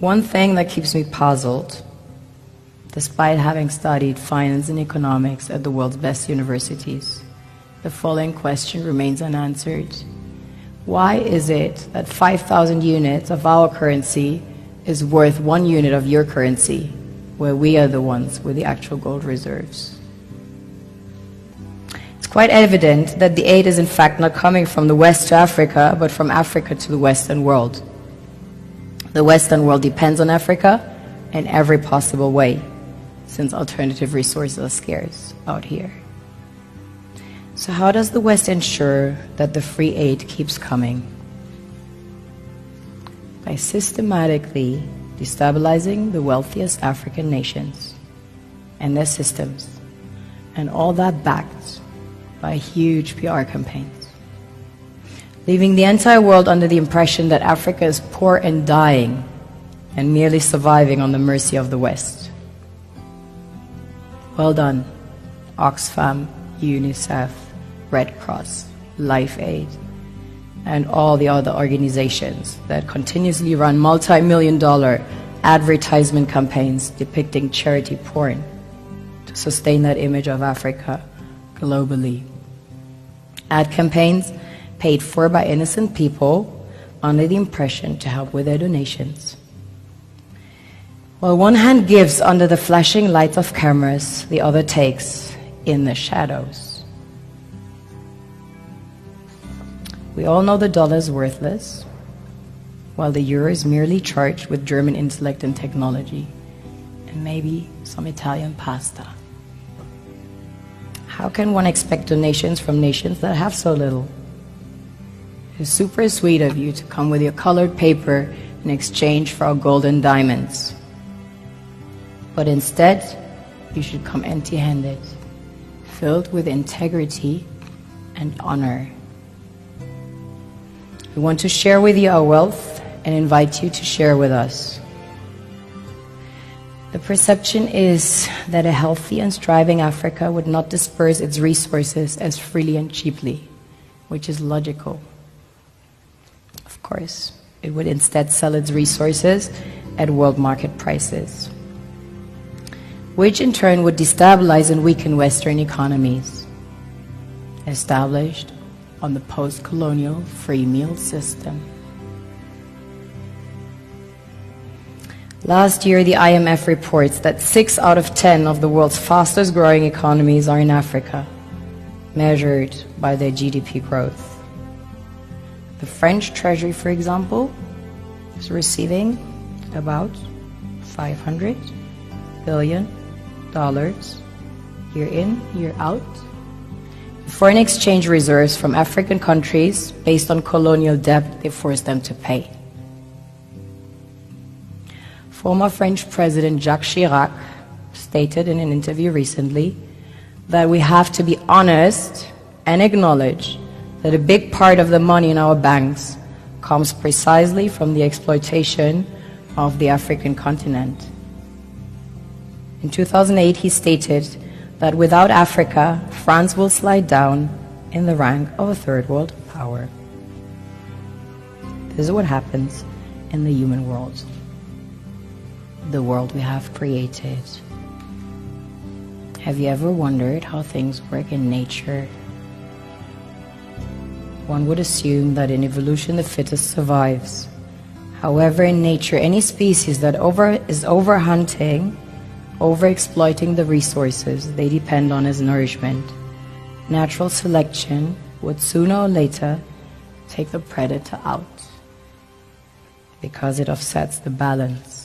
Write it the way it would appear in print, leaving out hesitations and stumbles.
One thing that keeps me puzzled, despite having studied finance and economics at the world's best universities, the following question remains unanswered. Why is it that 5,000 units of our currency is worth 1 unit of your currency, where we are the ones with the actual gold reserves? It's quite evident that the aid is in fact not coming from the West to Africa, but from Africa to the Western world. The Western world depends on Africa in every possible way, since alternative resources are scarce out here. So how does the West ensure that the free aid keeps coming? By systematically destabilizing the wealthiest African nations and their systems, and all that backed by huge PR campaigns, leaving the entire world under the impression that Africa is poor and dying and merely surviving on the mercy of the West. Well done, Oxfam, UNICEF, Red Cross, Life Aid, and all the other organizations that continuously run multi-million-dollar advertisement campaigns depicting charity porn to sustain that image of Africa globally. Ad campaigns paid for by innocent people under the impression to help with their donations. While one hand gives under the flashing lights of cameras, the other takes in the shadows. We all know the dollar is worthless, while the euro is merely charged with German intellect and technology, and maybe some Italian pasta. How can one expect donations from nations that have so little? It's super sweet of you to come with your colored paper in exchange for our gold and diamonds. But instead, you should come empty-handed, filled with integrity and honor. We want to share with you our wealth and invite you to share with us. The perception is that a healthy and striving Africa would not disperse its resources as freely and cheaply, which is logical. Of course, it would instead sell its resources at world market prices, which in turn would destabilize and weaken Western economies, established on the post-colonial free meal system. Last year, the IMF reports that 6 out of 10 of the world's fastest growing economies are in Africa, measured by their GDP growth. The French Treasury, for example, is receiving about $500 billion year in, year out. Foreign exchange reserves from African countries based on colonial debt they forced them to pay. Former French President Jacques Chirac stated in an interview recently that we have to be honest and acknowledge that a big part of the money in our banks comes precisely from the exploitation of the African continent. In 2008, he stated that without Africa, France will slide down in the rank of a third world power. This is what happens in the human world, the world we have created. Have you ever wondered how things work in nature? One would assume that in evolution the fittest survives. However, in nature, any species that is overhunting, overexploiting the resources they depend on as nourishment, natural selection would sooner or later take the predator out, because it offsets the balance.